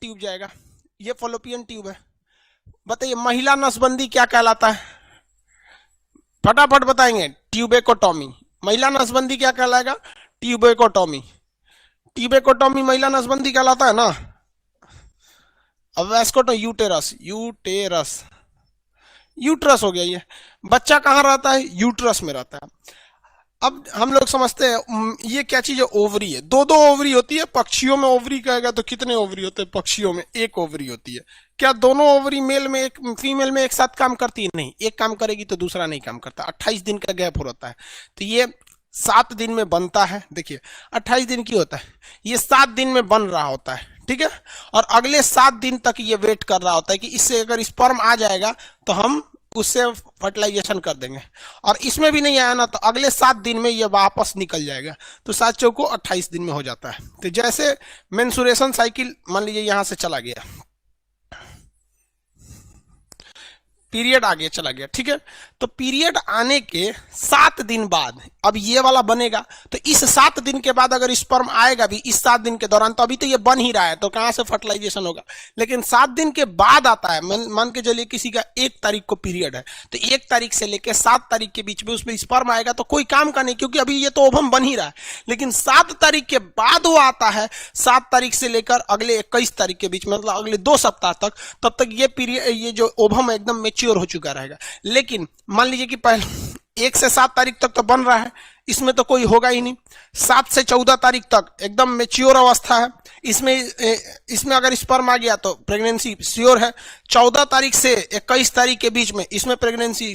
Tube जाएगा, ये Fallopian tube है। बताइए महिला नसबंदी क्या कहलाता है, फटाफट बताएंगे। ट्यूबेकोटॉमी। महिला नसबंदी क्या कहलाएगा, ट्यूबेकोटॉमी। ट्यूबेकोटॉमी महिला नसबंदी कहलाता है ना। अब वेस्कोटो यूटेरस, यूटेरस यूट्रस हो गया। ये बच्चा कहाँ रहता है, यूट्रस में रहता है। अब हम लोग समझते हैं ये क्या चीज है, ओवरी है। दो दो ओवरी होती है। पक्षियों में ओवरी कहेगा तो कितने ओवरी होते हैं, पक्षियों में एक ओवरी होती है। क्या दोनों ओवरी मेल में एक फीमेल में एक साथ काम करती है, नहीं, एक काम करेगी तो दूसरा नहीं काम करता। 28 दिन का गैप होता है। तो ये 7 दिन में बनता है। देखिए 28 दिन की होता है, ये 7 दिन में बन रहा होता है, ठीक है। और अगले 7 दिन तक ये वेट कर रहा होता है कि इससे अगर स्पर्म आ जाएगा तो हम उससे फर्टिलाइजेशन कर देंगे। और इसमें भी नहीं आया ना तो अगले 7 दिन में ये वापस निकल जाएगा। तो 7 चौको 28 दिन में हो जाता है। तो जैसे मेंसुरेशन साइकिल मान लीजिए यहां से चला गया, पीरियड आगे चला गया, ठीक है। तो पीरियड आने के 7 दिन बाद अब ये वाला बनेगा। तो इस 7 दिन के बाद अगर स्पर्म आएगा भी इस 7 दिन के दौरान, तो अभी तो ये बन ही रहा है, तो कहां से फर्टिलाइजेशन होगा। लेकिन 7 दिन के बाद आता है। मान के चलिए किसी का 1 तारीख को पीरियड है, तो 1 तारीख से लेकर 7 तारीख के बीच में उसमें स्पर्म आएगा तो कोई काम का नहीं, क्योंकि अभी ये तो ओवम बन ही रहा है। लेकिन 7 तारीख के बाद वो आता है, 7 तारीख से लेकर अगले 21 तारीख के बीच, मतलब अगले 2 सप्ताह तक, तब तक ये पीरियड, ये जो ओवम एकदम मेच्योर हो चुका रहेगा। लेकिन मान लीजिए कि पहले 1 से 7 तारीख तक तो बन रहा है, इसमें तो कोई होगा ही नहीं। 7 से 14 तारीख तक एकदम मेच्योर अवस्था है, इसमें अगर स्पर्म आ गया तो प्रेगनेंसी श्योर है। 14 तारीख से 21 तारीख के बीच में इसमें प्रेगनेंसी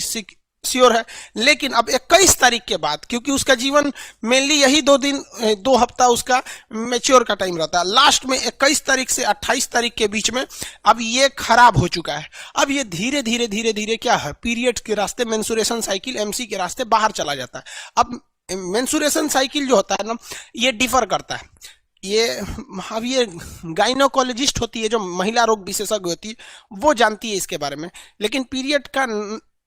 श्योर है। लेकिन अब 21 तारीख के बाद, क्योंकि उसका जीवन मेनली यही 2 हफ्ता उसका मेच्योर का टाइम रहता है, लास्ट में 21 तारीख से 28 तारीख के बीच में अब ये खराब हो चुका है। अब ये धीरे धीरे धीरे धीरे क्या है, पीरियड के रास्ते, मेंसुरेशन साइकिल एमसी के रास्ते बाहर चला जाता है। अब मेंसुरेशन साइकिल जो होता है ना, ये डिफर करता है। अब ये गाइनोकोलॉजिस्ट होती है, जो महिला रोग विशेषज्ञ होती है, वो जानती है इसके बारे में। लेकिन पीरियड का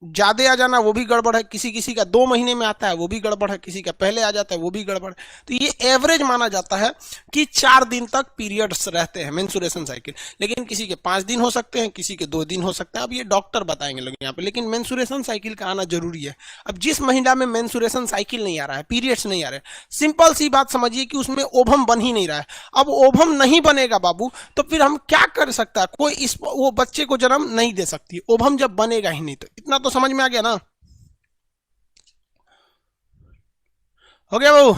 ज्यादा आ जाना वो भी गड़बड़ है, किसी किसी का 2 महीने में आता है वो भी गड़बड़ है, किसी का पहले आ जाता है वो भी गड़बड़ है। तो ये एवरेज माना जाता है कि 4 दिन तक पीरियड्स रहते हैं मेंसुरेशन साइकिल। लेकिन किसी के 5 दिन हो सकते हैं, किसी के 2 दिन हो सकते हैं। अब ये डॉक्टर बताएंगे लोग यहाँ पे। लेकिन मेंसुरेशन साइकिल का आना जरूरी है। अब जिस महिला में मेंसुरेशन साइकिल नहीं आ रहा है, पीरियड्स नहीं आ रहे, सिंपल सी बात समझिए कि उसमें ओवम बन ही नहीं रहा है। अब ओवम नहीं बनेगा बाबू, तो फिर हम क्या कर सकता है, कोई वो बच्चे को जन्म नहीं दे सकती। ओवम जब बनेगा ही नहीं, तो इतना तो समझ में आ गया ना। हो गया बाबू।